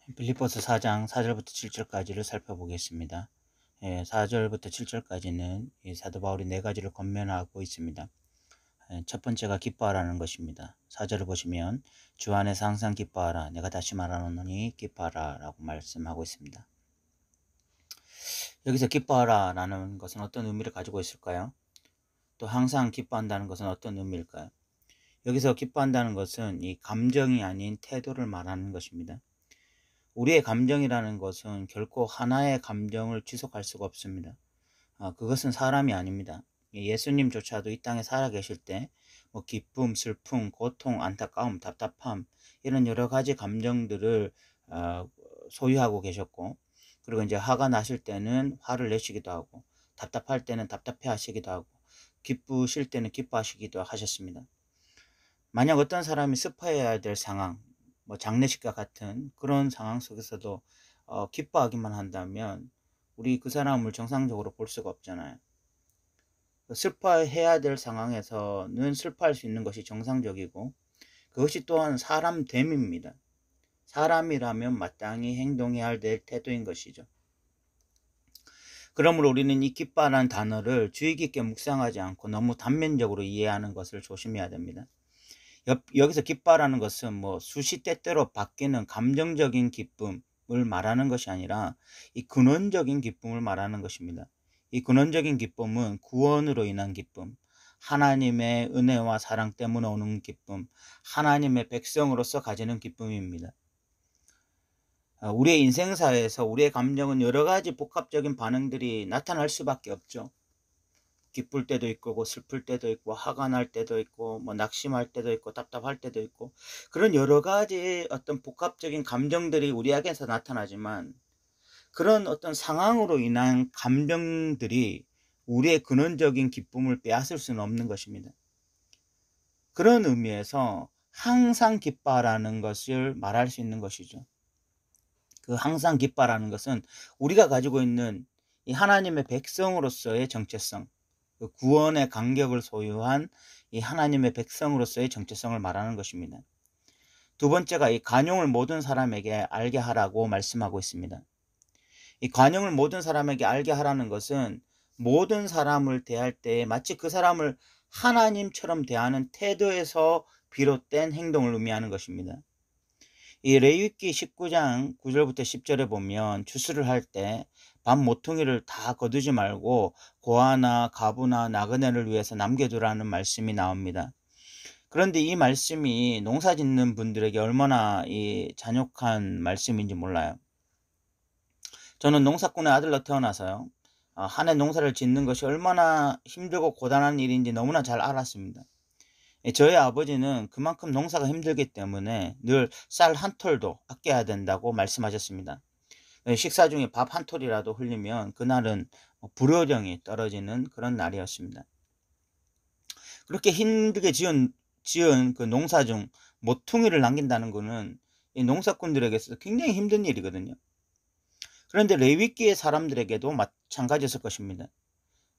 빌립보서 4장 4절부터 7절까지를 살펴보겠습니다. 4절부터 7절까지는 사도 바울이 네 가지를 권면하고 있습니다. 첫 번째가 기뻐하라는 것입니다. 4절을 보시면 주 안에서 항상 기뻐하라. 내가 다시 말하노니 기뻐하라 라고 말씀하고 있습니다. 여기서 기뻐하라 라는 것은 어떤 의미를 가지고 있을까요? 또 항상 기뻐한다는 것은 어떤 의미일까요? 여기서 기뻐한다는 것은 이 감정이 아닌 태도를 말하는 것입니다. 우리의 감정이라는 것은 결코 하나의 감정을 지속할 수가 없습니다. 그것은 사람이 아닙니다. 예수님조차도 이 땅에 살아계실 때 뭐 기쁨, 슬픔, 고통, 안타까움, 답답함 이런 여러 가지 감정들을 소유하고 계셨고, 그리고 이제 화가 나실 때는 화를 내시기도 하고, 답답할 때는 답답해 하시기도 하고, 기쁘실 때는 기뻐하시기도 하셨습니다. 만약 어떤 사람이 습해야 될 상황, 뭐 장례식과 같은 그런 상황 속에서도 기뻐하기만 한다면 우리 그 사람을 정상적으로 볼 수가 없잖아요. 슬퍼해야 될 상황에서는 슬퍼할 수 있는 것이 정상적이고, 그것이 또한 사람됨입니다. 사람이라면 마땅히 행동해야 할 태도인 것이죠. 그러므로 우리는 이 기뻐라는 단어를 주의 깊게 묵상하지 않고 너무 단면적으로 이해하는 것을 조심해야 됩니다. 여기서 기뻐라는 것은 뭐 수시때때로 바뀌는 감정적인 기쁨을 말하는 것이 아니라 이 근원적인 기쁨을 말하는 것입니다. 이 근원적인 기쁨은 구원으로 인한 기쁨, 하나님의 은혜와 사랑 때문에 오는 기쁨, 하나님의 백성으로서 가지는 기쁨입니다. 우리의 인생사에서 우리의 감정은 여러 가지 복합적인 반응들이 나타날 수밖에 없죠. 기쁠 때도 있고 슬플 때도 있고 화가 날 때도 있고 뭐 낙심할 때도 있고 답답할 때도 있고, 그런 여러 가지 어떤 복합적인 감정들이 우리에게서 나타나지만, 그런 어떤 상황으로 인한 감정들이 우리의 근원적인 기쁨을 빼앗을 수는 없는 것입니다. 그런 의미에서 항상 기뻐하라는 것을 말할 수 있는 것이죠. 그 항상 기뻐하라는 것은 우리가 가지고 있는 이 하나님의 백성으로서의 정체성, 그 구원의 간격을 소유한 이 하나님의 백성으로서의 정체성을 말하는 것입니다. 두 번째가 이 관용을 모든 사람에게 알게 하라고 말씀하고 있습니다. 이 관용을 모든 사람에게 알게 하라는 것은 모든 사람을 대할 때 마치 그 사람을 하나님처럼 대하는 태도에서 비롯된 행동을 의미하는 것입니다. 이 레위기 19장 9절부터 10절에 보면 추수를 할 때 밥 모퉁이를 다 거두지 말고 고아나 가부나 나그네를 위해서 남겨두라는 말씀이 나옵니다. 그런데 이 말씀이 농사 짓는 분들에게 얼마나 이 잔혹한 말씀인지 몰라요. 저는 농사꾼의 아들로 태어나서요, 한 해 농사를 짓는 것이 얼마나 힘들고 고단한 일인지 너무나 잘 알았습니다. 저희 아버지는 그만큼 농사가 힘들기 때문에 늘 쌀 한 톨도 아껴야 된다고 말씀하셨습니다. 식사 중에 밥 한 톨이라도 흘리면 그날은 불효령이 떨어지는 그런 날이었습니다. 그렇게 힘들게 지은 그 농사 중 모퉁이를 남긴다는 것은 이 농사꾼들에게서 굉장히 힘든 일이거든요. 그런데 레위기의 사람들에게도 마찬가지였을 것입니다.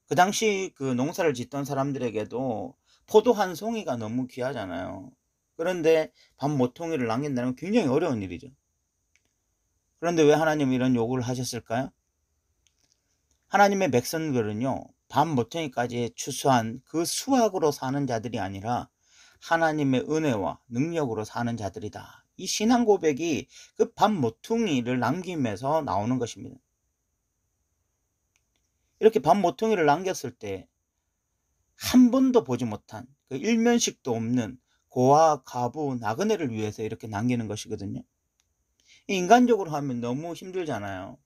그 당시 그 농사를 짓던 사람들에게도 포도 한 송이가 너무 귀하잖아요. 그런데 밥 모퉁이를 남긴다는 건 굉장히 어려운 일이죠. 그런데 왜 하나님은 이런 요구를 하셨을까요? 하나님의 백성들은요, 밥 모퉁이까지 추수한 그 수확으로 사는 자들이 아니라 하나님의 은혜와 능력으로 사는 자들이다. 이 신앙 고백이 그 밥 모퉁이를 남김에서 나오는 것입니다. 이렇게 밥 모퉁이를 남겼을 때 한 번도 보지 못한 그 일면식도 없는 고아, 가부, 나그네를 위해서 이렇게 남기는 것이거든요. 인간적으로 하면 너무 힘들잖아요.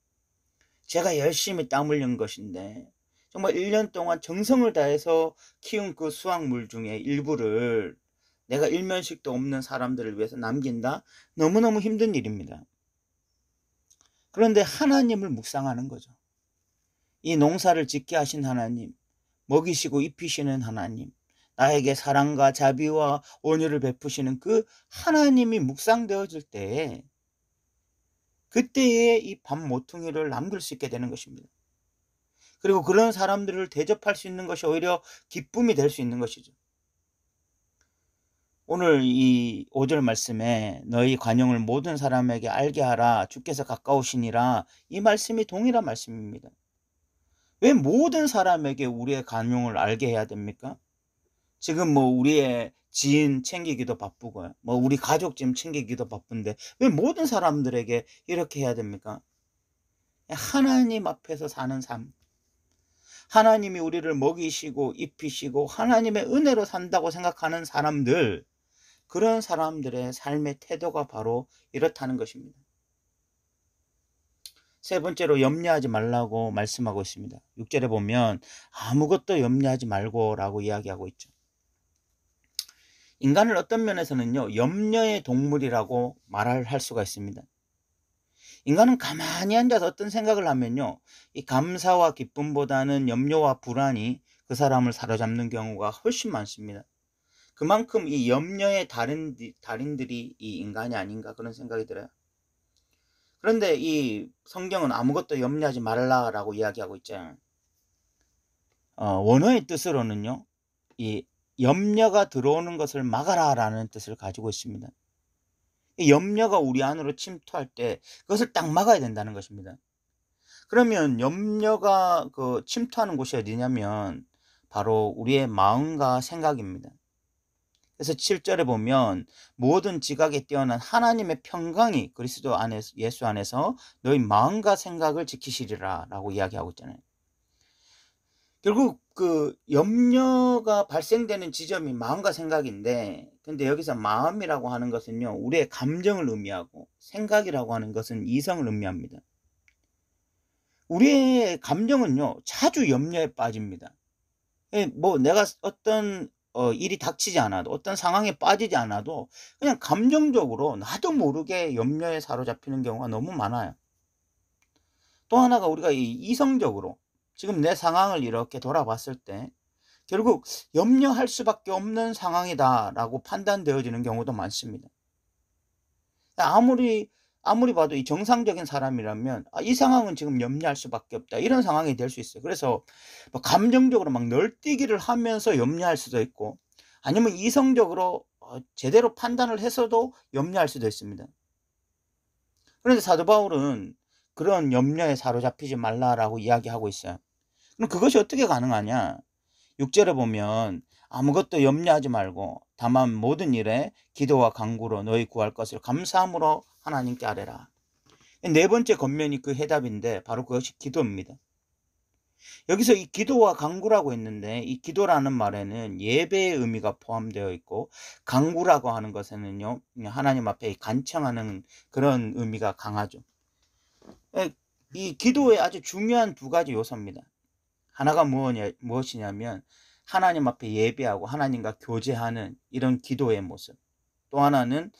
제가 열심히 땀 흘린 것인데 정말 1년 동안 정성을 다해서 키운 그 수확물 중에 일부를 내가 일면식도 없는 사람들을 위해서 남긴다? 너무너무 힘든 일입니다. 그런데 하나님을 묵상하는 거죠. 이 농사를 짓게 하신 하나님, 먹이시고 입히시는 하나님, 나에게 사랑과 자비와 온유를 베푸시는 그 하나님이 묵상되어질 때에, 그때에 이 밥 모퉁이를 남길 수 있게 되는 것입니다. 그리고 그런 사람들을 대접할 수 있는 것이 오히려 기쁨이 될 수 있는 것이죠. 오늘 이 5절 말씀에 너희 관용을 모든 사람에게 알게 하라 주께서 가까우시니라, 이 말씀이 동일한 말씀입니다. 왜 모든 사람에게 우리의 관용을 알게 해야 됩니까? 지금 뭐 우리의 지인 챙기기도 바쁘고요. 뭐 우리 가족 지금 챙기기도 바쁜데 왜 모든 사람들에게 이렇게 해야 됩니까? 하나님 앞에서 사는 삶. 하나님이 우리를 먹이시고 입히시고 하나님의 은혜로 산다고 생각하는 사람들, 그런 사람들의 삶의 태도가 바로 이렇다는 것입니다. 세 번째로 염려하지 말라고 말씀하고 있습니다. 6절에 보면 아무것도 염려하지 말고라고 이야기하고 있죠. 인간을 어떤 면에서는요, 염려의 동물이라고 말할 수가 있습니다. 인간은 가만히 앉아서 어떤 생각을 하면요, 이 감사와 기쁨보다는 염려와 불안이 그 사람을 사로잡는 경우가 훨씬 많습니다. 그만큼 이 염려의 달인들이 이 인간이 아닌가, 그런 생각이 들어요. 그런데 이 성경은 아무것도 염려하지 말라라고 이야기하고 있잖아요. 원어의 뜻으로는요, 이 염려가 들어오는 것을 막아라라는 뜻을 가지고 있습니다. 이 염려가 우리 안으로 침투할 때 그것을 딱 막아야 된다는 것입니다. 그러면 염려가 침투하는 곳이 어디냐면 바로 우리의 마음과 생각입니다. 그래서 7절에 보면 모든 지각에 뛰어난 하나님의 평강이 그리스도 안에서, 예수 안에서 너희 마음과 생각을 지키시리라 라고 이야기하고 있잖아요. 결국 그 염려가 발생되는 지점이 마음과 생각인데, 근데 여기서 마음이라고 하는 것은요, 우리의 감정을 의미하고 생각이라고 하는 것은 이성을 의미합니다. 우리의 감정은요, 자주 염려에 빠집니다. 뭐 내가 어떤 일이 닥치지 않아도, 어떤 상황에 빠지지 않아도 그냥 감정적으로 나도 모르게 염려에 사로잡히는 경우가 너무 많아요. 또 하나가 우리가 이성적으로 지금 내 상황을 이렇게 돌아봤을 때 결국 염려할 수밖에 없는 상황이다라고 판단되어지는 경우도 많습니다. 아무리 봐도 이 정상적인 사람이라면 이 상황은 지금 염려할 수밖에 없다, 이런 상황이 될 수 있어요. 그래서 뭐 감정적으로 막 널뛰기를 하면서 염려할 수도 있고, 아니면 이성적으로 제대로 판단을 해서도 염려할 수도 있습니다. 그런데 사도 바울은 그런 염려에 사로잡히지 말라라고 이야기하고 있어요. 그럼 그것이 어떻게 가능하냐? 6절에 보면 아무것도 염려하지 말고 다만 모든 일에 기도와 간구로 너희 구할 것을 감사함으로 하나님께 아뢰라. 네 번째 겉면이 그 해답인데 바로 그것이 기도입니다. 여기서 이 기도와 간구라고 했는데, 이 기도라는 말에는 예배의 의미가 포함되어 있고, 간구라고 하는 것에는요, 하나님 앞에 간청하는 그런 의미가 강하죠. 이 기도의 아주 중요한 두 가지 요소입니다. 하나가 무엇이냐면 하나님 앞에 예배하고 하나님과 교제하는 이런 기도의 모습, 또 하나는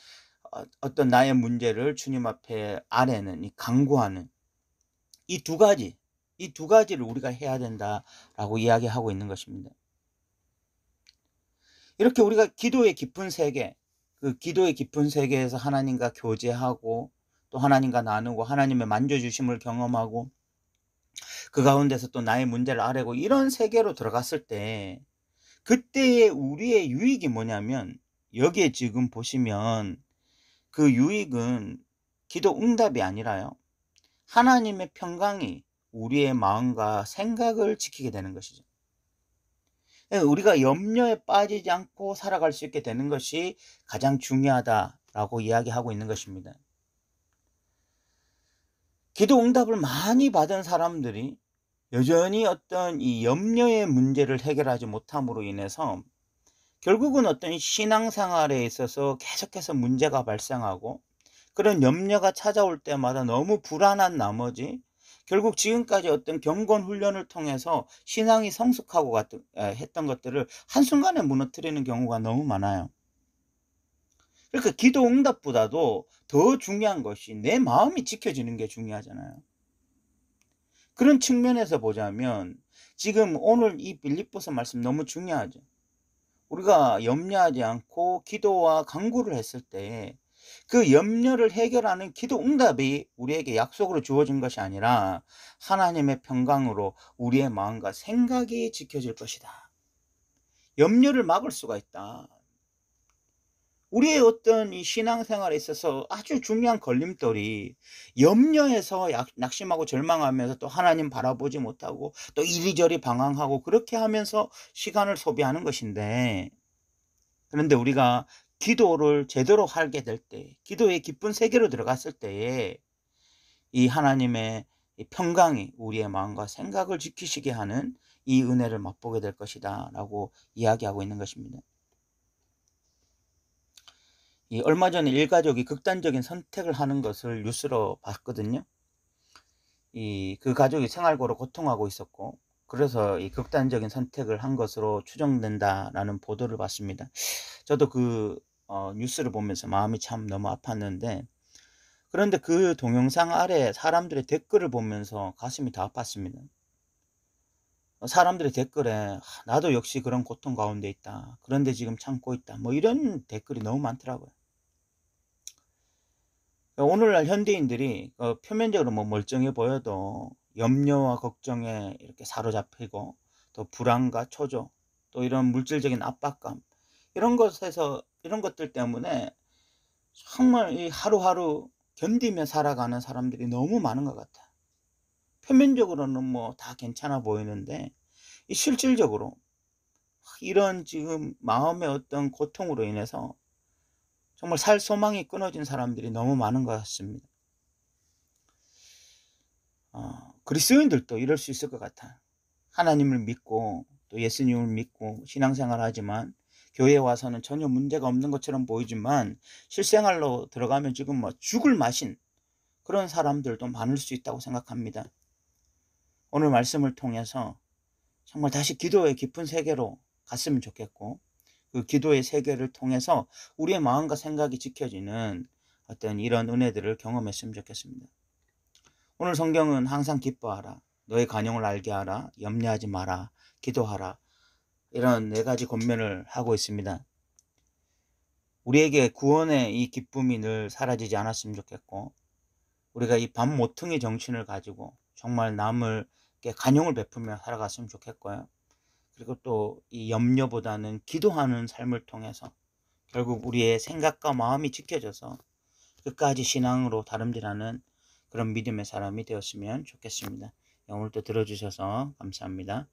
어떤 나의 문제를 주님 앞에 아뢰는, 이 간구하는, 이 두 가지를 우리가 해야 된다라고 이야기하고 있는 것입니다. 이렇게 우리가 기도의 깊은 세계, 그 기도의 깊은 세계에서 하나님과 교제하고 또 하나님과 나누고 하나님의 만져주심을 경험하고 그 가운데서 또 나의 문제를 아뢰고 이런 세계로 들어갔을 때, 그때의 우리의 유익이 뭐냐면, 여기에 지금 보시면 그 유익은 기도 응답이 아니라요, 하나님의 평강이 우리의 마음과 생각을 지키게 되는 것이죠. 우리가 염려에 빠지지 않고 살아갈 수 있게 되는 것이 가장 중요하다라고 이야기하고 있는 것입니다. 기도 응답을 많이 받은 사람들이 여전히 어떤 이 염려의 문제를 해결하지 못함으로 인해서 결국은 어떤 신앙생활에 있어서 계속해서 문제가 발생하고, 그런 염려가 찾아올 때마다 너무 불안한 나머지 결국 지금까지 어떤 경건 훈련을 통해서 신앙이 성숙하고 했던 것들을 한순간에 무너뜨리는 경우가 너무 많아요. 그러니까 기도 응답보다도 더 중요한 것이 내 마음이 지켜지는 게 중요하잖아요. 그런 측면에서 보자면 지금 오늘 이 빌립보서 말씀 너무 중요하죠. 우리가 염려하지 않고 기도와 간구를 했을 때 그 염려를 해결하는 기도 응답이 우리에게 약속으로 주어진 것이 아니라 하나님의 평강으로 우리의 마음과 생각이 지켜질 것이다. 염려를 막을 수가 있다. 우리의 어떤 이 신앙생활에 있어서 아주 중요한 걸림돌이 염려해서 낙심하고 절망하면서 또 하나님 바라보지 못하고 또 이리저리 방황하고 그렇게 하면서 시간을 소비하는 것인데, 그런데 우리가 기도를 제대로 하게 될 때, 기도의 깊은 세계로 들어갔을 때에 이 하나님의 이 평강이 우리의 마음과 생각을 지키시게 하는 이 은혜를 맛보게 될 것이다 라고 이야기하고 있는 것입니다. 이 얼마 전에 일가족이 극단적인 선택을 하는 것을 뉴스로 봤거든요. 그 가족이 생활고로 고통하고 있었고, 그래서 이 극단적인 선택을 한 것으로 추정된다라는 보도를 봤습니다. 저도 뉴스를 보면서 마음이 참 너무 아팠는데, 그런데 그 동영상 아래 사람들의 댓글을 보면서 가슴이 다 아팠습니다. 사람들의 댓글에 나도 역시 그런 고통 가운데 있다, 그런데 지금 참고 있다, 뭐 이런 댓글이 너무 많더라고요. 오늘날 현대인들이 표면적으로 뭐 멀쩡해 보여도 염려와 걱정에 이렇게 사로잡히고, 또 불안과 초조, 또 이런 물질적인 압박감, 이런 것들 때문에 정말 이 하루하루 견디며 살아가는 사람들이 너무 많은 것 같아요. 표면적으로는 뭐 다 괜찮아 보이는데 이 실질적으로 이런 지금 마음의 어떤 고통으로 인해서 정말 살 소망이 끊어진 사람들이 너무 많은 것 같습니다. 그리스도인들도 이럴 수 있을 것 같아요. 하나님을 믿고 또 예수님을 믿고 신앙생활을 하지만 교회에 와서는 전혀 문제가 없는 것처럼 보이지만 실생활로 들어가면 지금 뭐 죽을 맛인 그런 사람들도 많을 수 있다고 생각합니다. 오늘 말씀을 통해서 정말 다시 기도의 깊은 세계로 갔으면 좋겠고, 그 기도의 세계를 통해서 우리의 마음과 생각이 지켜지는 어떤 이런 은혜들을 경험했으면 좋겠습니다. 오늘 성경은 항상 기뻐하라, 너의 간용을 알게 하라, 염려하지 마라, 기도하라, 이런 4가지 권면을 하고 있습니다. 우리에게 구원의 이 기쁨이 늘 사라지지 않았으면 좋겠고, 우리가 이 밤 모퉁이 정신을 가지고 정말 남을게 간용을 베풀며 살아갔으면 좋겠고요. 그리고 또 이 염려보다는 기도하는 삶을 통해서 결국 우리의 생각과 마음이 지켜져서 끝까지 신앙으로 다름질하는 그런 믿음의 사람이 되었으면 좋겠습니다. 오늘도 들어주셔서 감사합니다.